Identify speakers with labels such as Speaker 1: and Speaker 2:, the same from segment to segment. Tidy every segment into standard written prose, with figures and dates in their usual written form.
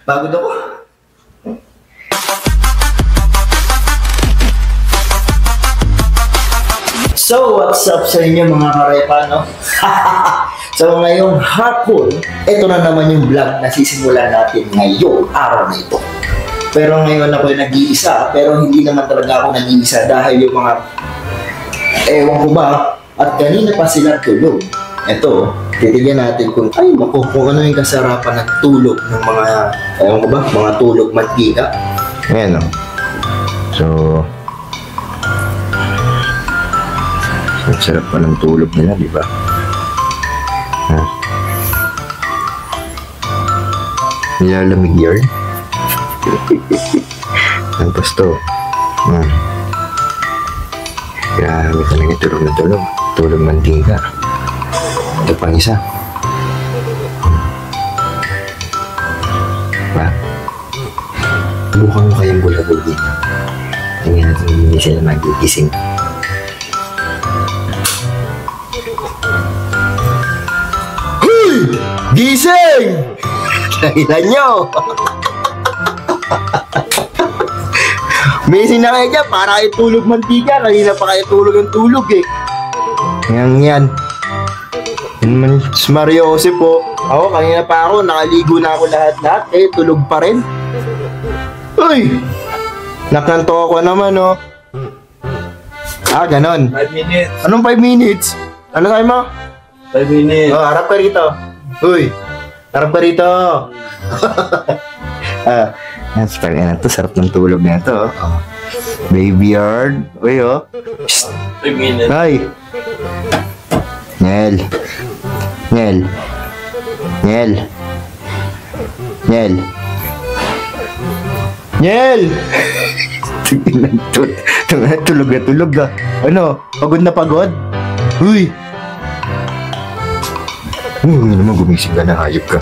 Speaker 1: Pagod ako. So, what's up sa inyo mga karepano? So, ngayong hapon, ito na naman yung vlog na sisimulan natin ngayong araw na ito. Pero ngayon ako yung nag-iisa, pero hindi naman talaga ako nag-iisa dahil yung mga ewan ko ba, at kanina pa sila tulog. Ito, titigyan natin kung, ay naku, kung ano yung kasarapan ng tulog ng mga, ewan ko ba, mga tulog mantika. Ayan o. So, ang sarap pa ng tulog nila, di ba? Ha? Nilalamig yarn. Tapos to. Grabe talaga tulog na tulog. Tulog mantika. Ito pang isa. Diba? Bukan mo kayang bulabog dito. Tingnan natin hindi sila magigising. Gising! Kailan nyo? Missing na kayo dyan, para kayo tulog mantika. Kanina pa kayo tulog ang tulog eh. Yan. Yan man, Mario Jose po. Ako, kanina pa ako, nakaligo na ako lahat-lahat. Eh, tulog pa rin. Uy! Nakanto ako naman oh. Ah, ganon. 5 minutes. Anong 5 minutes? Ano tayo mo? 5 minutes. Oh, harap ka rito. Uy, harap ka rito. Sarap ng tulog na ito. Oh. Baby yard. Uy, oh.
Speaker 2: 5 minutes.
Speaker 1: Ay. Nel. Nel. Nel. Nel. Nel. Tulog na tulog ah. Ano? Pagod na pagod? Uy. Hindi naman gumising ka na, hayop ka.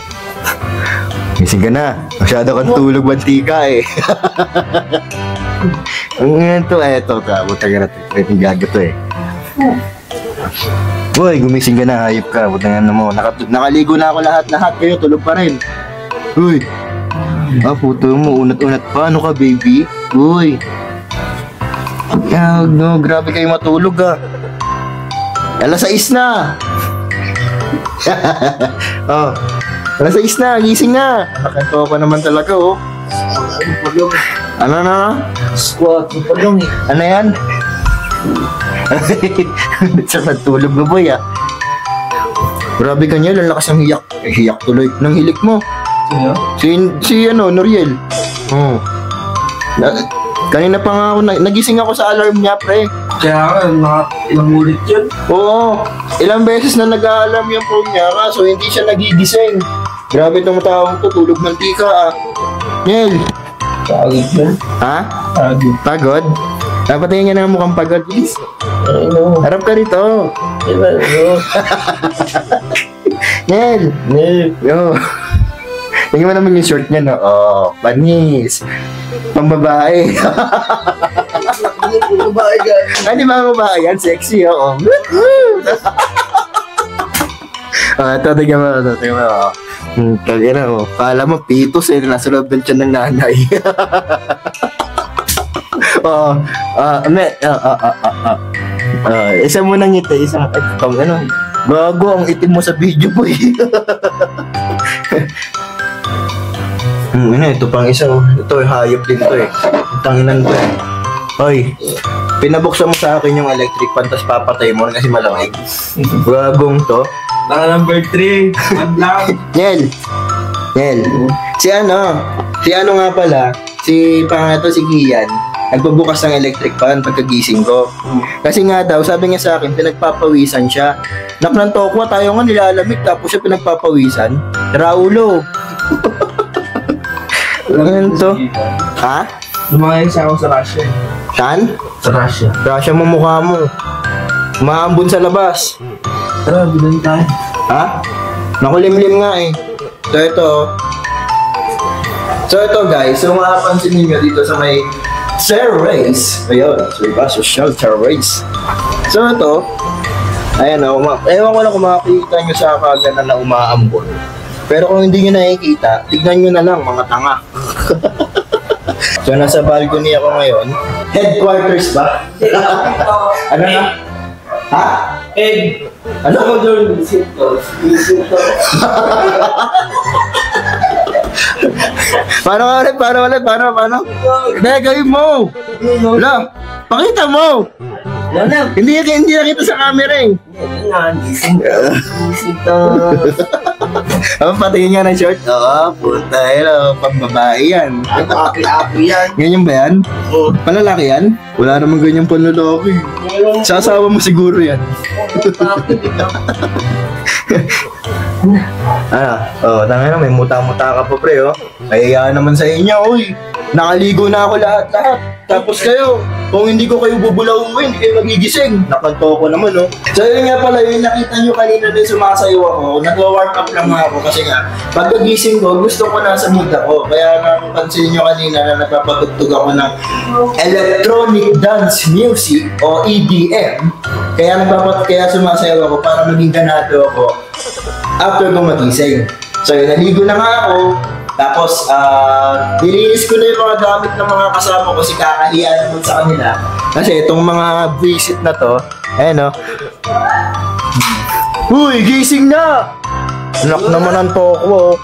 Speaker 1: Gumising ka na. Masyado kang tulog mantika eh. Ang to, eto ka. Buta ka natin. May gago to eh. Uy, gumising ka na, hayop ka. Buta nga mo. Nakaligo na ako lahat-lahat. Kayo, tulog pa rin. Uy. Ah, puto mo. Unat-unat pa. Ano ka, baby? Uy. No, grabe kayo matulog ah. Alas 6 na. Oh, alas 6 na, gising na. Nakanto ka naman talaga oh. Ano na?
Speaker 2: Squat, pagong eh.
Speaker 1: Ano yan? Sa natulog mo boy ah. Grabe ka niya, lalakas ang hiyak. Hiyak tuloy ng hilik mo. Si ano, Noriel. Oh. Kanina pa nga ako, nagising ako sa alarm niya pre.
Speaker 2: Kaya nga, ilang ulit yun?
Speaker 1: Oo, ilang beses na nag-a-alarm yung phone niya, kaso hindi siya nagigising. Grabe itong taong to, tulog mantika ah. Nel!
Speaker 2: Pagod yun.
Speaker 1: Ha?
Speaker 2: Pagod.
Speaker 1: Pagod? Napatingin niya na mukhang pagod, please.
Speaker 2: Ano?
Speaker 1: Harap ka rito. Nel!
Speaker 2: Nel!
Speaker 1: Yo! Tingnan mo naman yung short niya, no? Oh, panis. Pambabae.
Speaker 2: Babae ka.
Speaker 1: Ay, di ba babae yan? Sexy, oo. Ito, tingnan mo. Kaya na, oh. Kala mo, pitos eh. Nasa loob ng tiyan ng nanay. Oo. Isa mo nang ngiti. Isang, ano, bago ang itim mo sa video po eh. Ito pang isa oh. Ito hayop din to eh. Tanginan to eh. Hoy, pinabuksan mo sa akin yung electric fan tapos papatay mo kasi malamig. Gagong to.
Speaker 2: Naka number 3. Madlang.
Speaker 1: Nel. Si ano nga pala, si pangato si Kian, nagpabukas ng electric fan pagkagising ko. Kasi nga daw, sabi niya sa akin, pinagpapawisan siya. Naknantokwa tayo nga nilalamig tapos siya pinagpapawisan. Raulo. Ano to? Ha?
Speaker 2: Lumayan siya ako sa Russia.
Speaker 1: Saan?
Speaker 2: Sa Russia.
Speaker 1: Russia mo mukha mo. Umaambon sa labas.
Speaker 2: Tara, bilang tayo.
Speaker 1: Ha? Nakulimlim nga eh. So ito guys, so makapansin niyo dito sa may terrace. Ayun, so iba, social terrace. So ito, ayan o, ewan ko lang kung makakita nyo sa kagana na umaambon. Pero kung hindi nyo nakikita, tignan nyo na lang, mga tanga. So, nasa balcony ako ngayon. Headquarters ba? Ano na? Ha? Ano ko doon? Paano Hindi, gawin mo! Wala, pakita mo! Hindi nakita sa camera eh. Patingin nga ng short. Oo, puta yun. Pambabae yan.
Speaker 2: Api-api yan.
Speaker 1: Ganyan ba yan? Palalaki yan? Wala namang ganyan panlalaki. Sa asawa mo siguro yan. Tanga na, may muta-muta ka pa pre, oh. Kaya naman sa inyo, oy. Nakaligo na ako lahat. Tapos kayo, kung hindi ko kayo bubulawin, hindi kayo magigising. Nakanto ko naman, oh. So yun nga pala, yung nakita nyo kanina din sumasayaw ako, nag-warm up lang nga ako kasi nga, pagkagising ko, gusto ko nasa mood ako. Kaya napansin nyo kanina na napapatugtog ako ng electronic dance music o EDM. Kaya sumasayaw ako para maging ganado ako after ko magising. So yun, naligo na nga ako. Tapos, nilinis ko na yung mga gamit ng mga kasama ko kasi kakahiya naman sa kanila. Kasi itong mga visit na to, ayan o. Uy, gising na! Anak naman ang toko.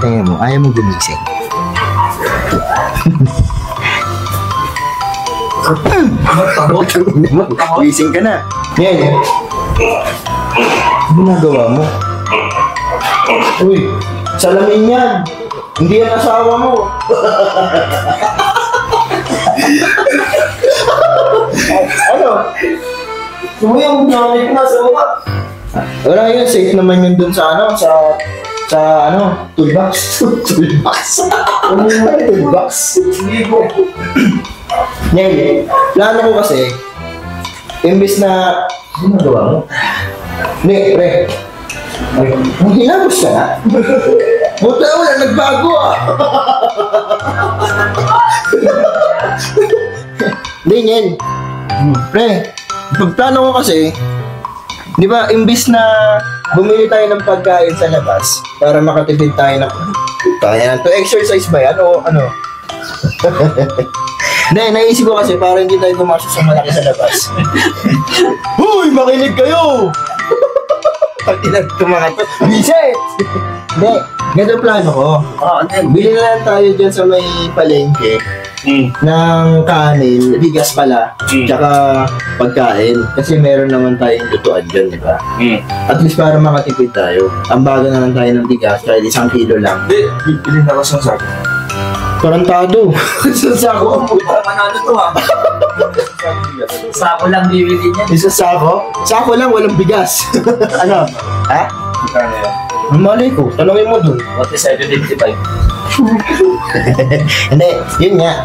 Speaker 1: Tingnan mo, ayaw mo gumising. Gising ka na. Yan. Ano ginagawa mo? Uy, salamin yan. Hindi yan asawa mo. Ano? Yung gamit na sa uwa. Wala yun, safe naman yun dun sa toolbox. Toolbox? Hindi ko. Ngayon, plano ko kasi, imbis na, ano nagawa mo? Hindi, pre. Hilamos ka na? Buta wala, nagbago ah. Hindi yan. Pre, pagplano ko kasi, di ba, imbis na bumili tayo ng pagkain sa labas para makatipid tayo ng kaya to exercise ba yan o ano? Hindi, naisip ko kasi para hindi tayo gumastos sa malaki sa labas. Uy, makinig kayo! Pag tinagtumakat to, bisit! Hindi, ganito plano ko. Bili na lang tayo dyan sa may palengke ng kanin, bigas pala, tsaka pagkain. Kasi meron naman tayong lutuan dyan, di ba? At least para makatipid tayo. Ang bago na lang tayo ng bigas, kahit 1 kilo lang.
Speaker 2: Hindi, bilhin ako sa sako.
Speaker 1: Tarantado. Sa sako.
Speaker 2: Panalo to ha. Sako lang bibili niya.
Speaker 1: Isa sako? Sako lang, walang bigas. Ano? Ha?
Speaker 2: Magkano yan?
Speaker 1: Malay ko, tanongin mo dun.
Speaker 2: 47.55.
Speaker 1: Hindi, yun nga.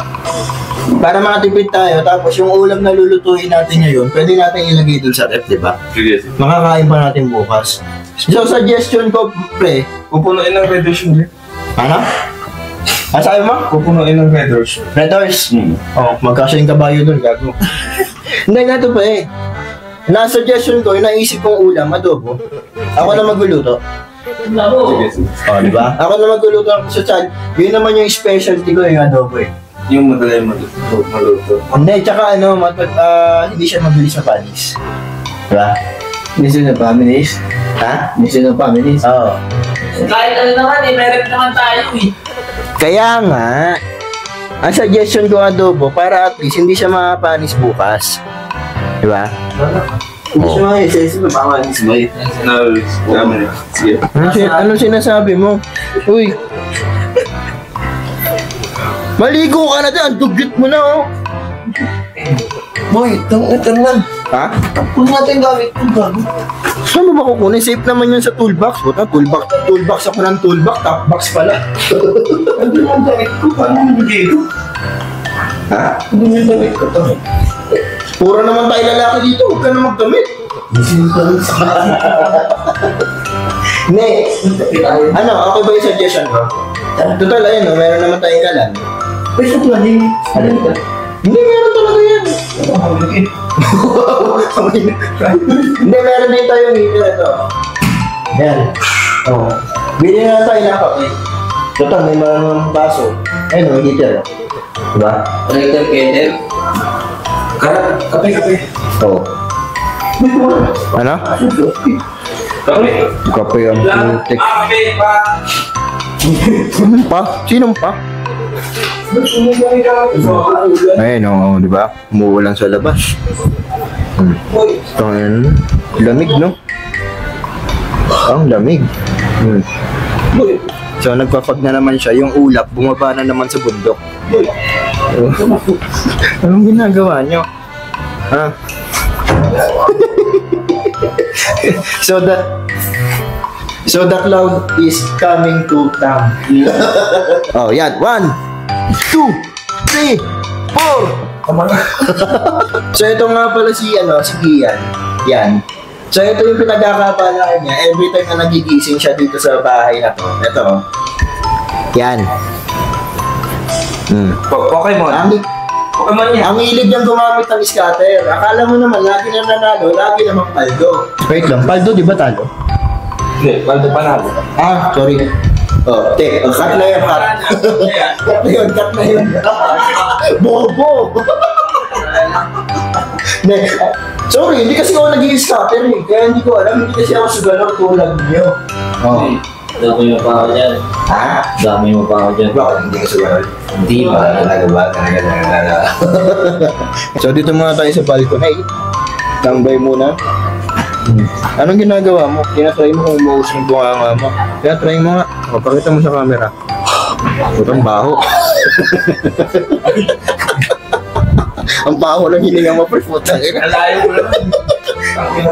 Speaker 1: Para makatipid tayo, tapos yung ulam na lulutuin natin ngayon, pwede natin ilagay dun sa ref, di ba?
Speaker 2: Sige.
Speaker 1: Makakain pa natin bukas. So, suggestion ko, pre.
Speaker 2: Pupunuin ng red doors yun.
Speaker 1: Ano? Sabi mo?
Speaker 2: Pupunuin ng red doors.
Speaker 1: Red horse? Oh, magkasya yung kabayo dun, gago. Hindi nga ito pa eh. Na-suggestion ko, yung naisip kong ulam, adobo. Ako na magluluto.
Speaker 2: Sige.
Speaker 1: Oh, di ba? Ako na magluluto sa chan. Yun naman yung specialty ko, yung adobo eh.
Speaker 2: Yung madali maluto.
Speaker 1: Hindi, tsaka ano, hindi siya mabilis na panis. Di ba?
Speaker 3: Mission of Families?
Speaker 1: Ha?
Speaker 3: Mission of Families?
Speaker 1: Oo.
Speaker 4: Kahit ano naman eh, meron naman tayo eh.
Speaker 1: Kaya nga, ang suggestion ko adobo para at least hindi siya mapanis bukas. Di ba?
Speaker 3: Hindi siya mga isa-isa pa baka manis mo eh.
Speaker 2: Sige.
Speaker 1: Anong sinasabi mo? Uy. Maligo ka na dyan, dugyot mo na oh.
Speaker 3: Boy, tangitan lang.
Speaker 1: Ha?
Speaker 3: Kung natin gamit kung gago.
Speaker 1: Saan mo ba kukunin? Safe naman yun sa toolbox. Buta, toolbox ako ng toolbox, top box pala.
Speaker 3: Ano yung gamit ko? Paano yung dito?
Speaker 1: Ha?
Speaker 3: Ano yung gamit ko to?
Speaker 1: Puro naman tayo lalaki dito, huwag ka na magdamit. Ne, ano, okay ba yung suggestion ko? Total, ayun, no, meron naman tayong kalan.
Speaker 3: Pwede ko lang eh. Ano ka?
Speaker 1: Hindi, meron talaga yan. Hindi, meron din tayong heater ito. Yan. Oh. Bili na tayo ng kape. Total, may maraming baso. Ayun, may heater. Diba?
Speaker 4: Electric kettle.
Speaker 3: Kape.
Speaker 1: Oo. Ano?
Speaker 2: Kami.
Speaker 1: Kape ang putik.
Speaker 2: Kami pa.
Speaker 1: Sinong pa? Sinong pa? Ayun, oo, di ba? Umuulan sa labas. Ito ngayon. Lamig, no? Ang lamig. So, nagpapag na naman siya. Yung ulap, bumaba na naman sa bundok. Anong ginagawa nyo? Ha? So the cloud is coming to town. Oh, yan. 1, 2, 3, 4. So ito nga pala si Kian. Yan. So ito yung pinagkakabalaan niya. Every time na nagigising siya dito sa bahay na to. Ito. Yan.
Speaker 2: Pokemon. Pokemon niya.
Speaker 1: Ang hilig niyang gumamit ng scatter. Akala mo naman, lagi na nanalo, lagi namang paldo. Wait lang, paldo di ba talo?
Speaker 2: Hindi, paldo panalo.
Speaker 1: Ah, sorry. Oh, cut na yun, cut. Cut na yun. Bobo! Sorry, hindi kasi ako nag-i-scatter eh. Kaya hindi ko alam, hindi kasi ako sugalor tulad niyo. Oh.
Speaker 4: Dami mo pa ako dyan.
Speaker 1: Ha?
Speaker 4: Dami mo pa ako dyan.
Speaker 1: Bakit hindi ka sugalor?
Speaker 4: Hindi ba?
Speaker 1: Talaga ba? Talaga. So dito muna tayo sa balcony. Tambay muna. Anong ginagawa mo? Tinatry mo kung umuus yung bunganga mo. Tinatry mo nga. O, pakita mo sa camera. Putang baho. Ang baho lang hininga mo, pre. Putang ina.
Speaker 2: Alayo mo naman.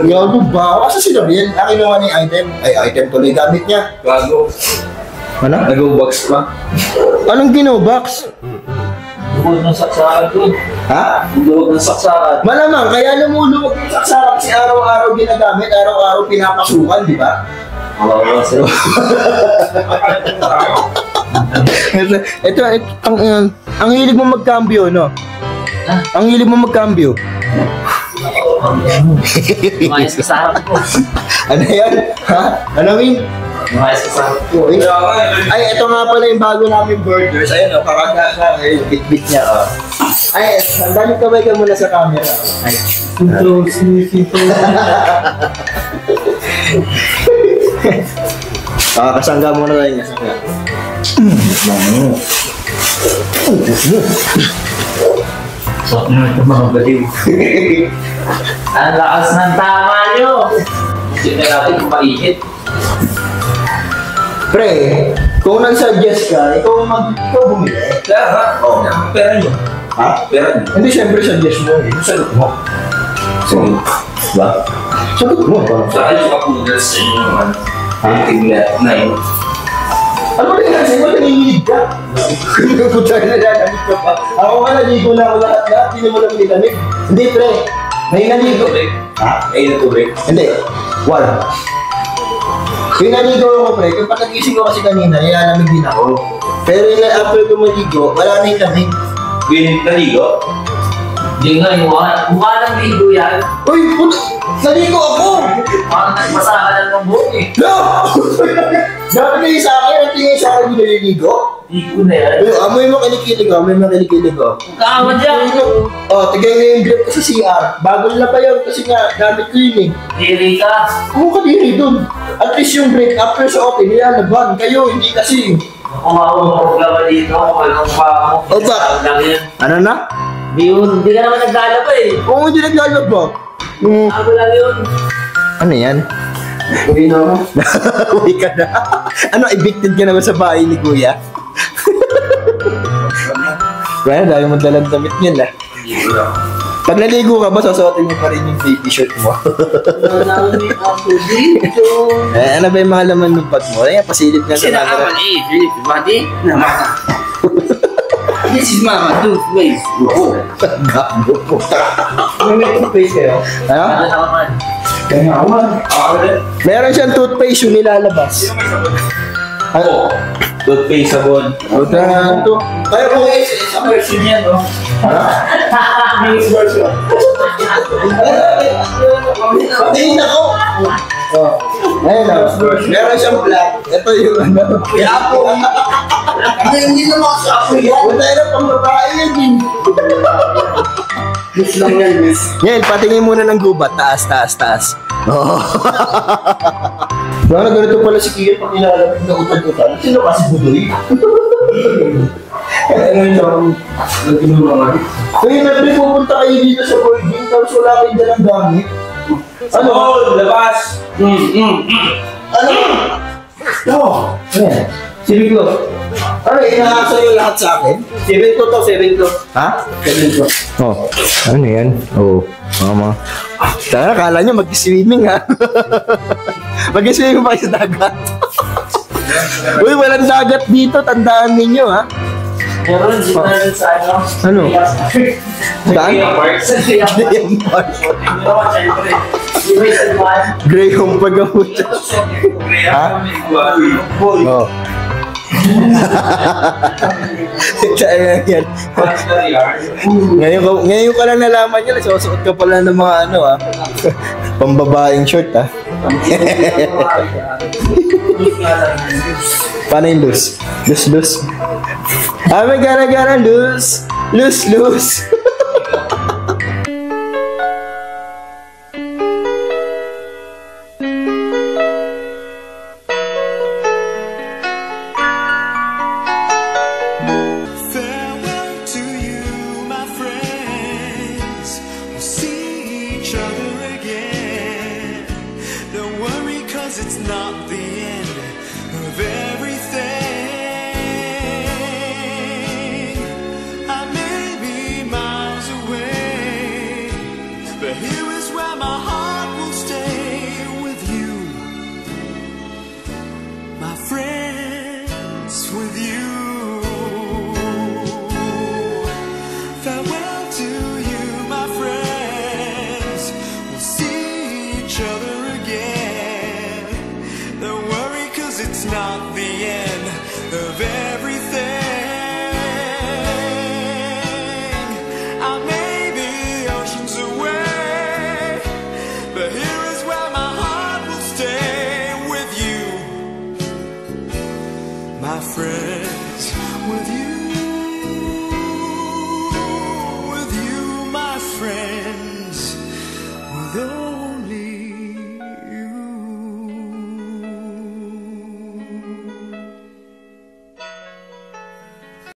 Speaker 1: Gago baho. Asa si Gabriel? Nakinuha niya yung item. Ay, item tuloy gamit niya.
Speaker 2: Gago.
Speaker 1: Ano?
Speaker 2: Nag-box pa.
Speaker 1: Anong ginobox?
Speaker 4: Lubog ng saksakan ko.
Speaker 1: Ha?
Speaker 4: Lubog ng saksakan.
Speaker 1: Malamang, kaya lumuluwag yung saksakan kasi araw-araw ginagamit, araw-araw pinapasukan, di ba?
Speaker 4: Oo, sir.
Speaker 1: Ito, ang hilig mo magkambyo, no? Ang hilig mo magkambyo.
Speaker 4: Umayos ka sa harap ko.
Speaker 1: Ano yan? Ha? Ano yun?
Speaker 4: Umayos ka sa harap ko.
Speaker 1: Ay, ito nga pala yung bago namin burgers. Ayun, o, kakaka, yung bit-bit niya, o. Ay, balik kamay ka muna sa camera. Ay. Kasangga muna tayo nga.
Speaker 4: So, ito mga baliw. Ang lakas ng tama nyo. Sige natin kung mainit.
Speaker 1: Pre, kung nag-suggest ka, ikaw bumili.
Speaker 2: Kaya ha? Oo. Pera niyo.
Speaker 1: Ha?
Speaker 2: Pera niyo.
Speaker 1: Hindi, syempre suggest mo. Sagot mo.
Speaker 2: Sige.
Speaker 1: Ba? Sagot mo.
Speaker 2: Sa akin yung kapuders sa inyo naman. Tingnan. 9.
Speaker 1: Ano ba yung kasi mo? Nanginginig ka. Puta na nanamig ka pa. Ako nga, naligo na ako lahat. Hindi mo lang nilamig. Hindi, pre. May naligo. Ha?
Speaker 2: Ay, natubig.
Speaker 1: Hindi. One. Yung naligo ako, pre. Kung pagkagising ko kasi kanina, nilalamig din ako. Pero yung after ko maligo, wala na yung lamig.
Speaker 2: Win, naligo?
Speaker 4: Hindi nga, yung mukha ng ligo yan.
Speaker 1: Uy, puto! Naligo ako!
Speaker 4: Parang nagmasahan ng buhok eh.
Speaker 1: No! Dapat kayo sa akin, ang tingin sa akin yung naliligo.
Speaker 4: Ligo na yan.
Speaker 1: Uy, amoy mo kinikilig ko, amoy mo kinikilig ko.
Speaker 4: Kama dyan.
Speaker 1: Oh, tigay nga yung grip ko sa CR. Bago na pa yun kasi nga, gamit ko yun eh.
Speaker 4: Diri ka.
Speaker 1: Ako kadiri dun. At least yung break after sa open, nilalaban. Kayo, hindi kasi.
Speaker 4: Kumawa mo problema dito. Walang mukha mo.
Speaker 1: O ba?
Speaker 4: Lang yan.
Speaker 1: Ano na?
Speaker 4: Hindi ka naman naglalaba eh.
Speaker 1: Kung hindi naglalaba.
Speaker 4: Ako lang yun.
Speaker 1: Ano yan?
Speaker 3: Uwi na ako.
Speaker 1: Uwi ka na. Ano, evicted ka naman sa bahay ni Kuya? Well, dahil mo dalang damit niyan ah. Pag naligo ka ba, sasuotin mo pa rin yung baby shirt mo?
Speaker 4: Marami ako dito.
Speaker 1: Ano ba yung mga laman ng bag mo? Ayan, pasilip nga sa camera.
Speaker 4: Buddy. This is Mama Toothpaste.
Speaker 1: Gago po.
Speaker 3: May toothpaste kayo?
Speaker 1: Ano?
Speaker 4: Ano naman?
Speaker 3: Kaya nga ako.
Speaker 1: Meron siyang toothpaste yung nilalabas. Ano?
Speaker 2: Toothpaste, sabon.
Speaker 1: Puta na ito.
Speaker 3: Kaya po sa version yan, no? Mix version.
Speaker 1: Patingin ako! Oh. Ayun o. Meron siyang black. Ito yung ano.
Speaker 3: Yapo. Ano hindi na makasapo yan?
Speaker 1: Wala na pang babae yan din.
Speaker 3: Miss lang yan, miss.
Speaker 1: Ngayon, patingin muna ng gubat. Taas, taas, taas. Oh. Ano, ganito pala si Kian pag nilalamig na utad-utad. Sino kasi budoy?
Speaker 3: Ano yung nagtinulungan?
Speaker 1: Kaya natin pupunta kayo dito sa boarding tapos wala kayong dalang gamit. Ano?
Speaker 3: Oh, labas!
Speaker 1: Ano? No. Ayan.
Speaker 3: Sibig ko.
Speaker 1: Ano, inahasa yung lahat sa akin?
Speaker 3: 7 to.
Speaker 1: Ha?
Speaker 3: 7 to.
Speaker 1: Oh. Ano yan? Oo. Mama. Tara, kala nyo mag-swimming ha? Mag-swimming pa sa dagat. Uy, walang dagat dito. Tandaan ninyo ha?
Speaker 4: Meron, dito na rin sa ano.
Speaker 1: Ano? Saan?
Speaker 4: Sa
Speaker 1: Graham Park.
Speaker 4: Meron, syempre. Iba isa naman.
Speaker 1: Graham Pagamucha. Ha? Oo. Kaya yan. Ngayon ka lang nalaman yun. Susuot ka pala ng mga ano ha. Pambabaeng short ha. Paano yung loose? Loose. Ah, may gara-gara loose. Loose.
Speaker 5: Farewell to you, my friends. We'll see each other again. Don't worry, 'cause it's not the end of everything. I may be miles away, but here is where my heart will stay with you, my friends, with you. Farewell.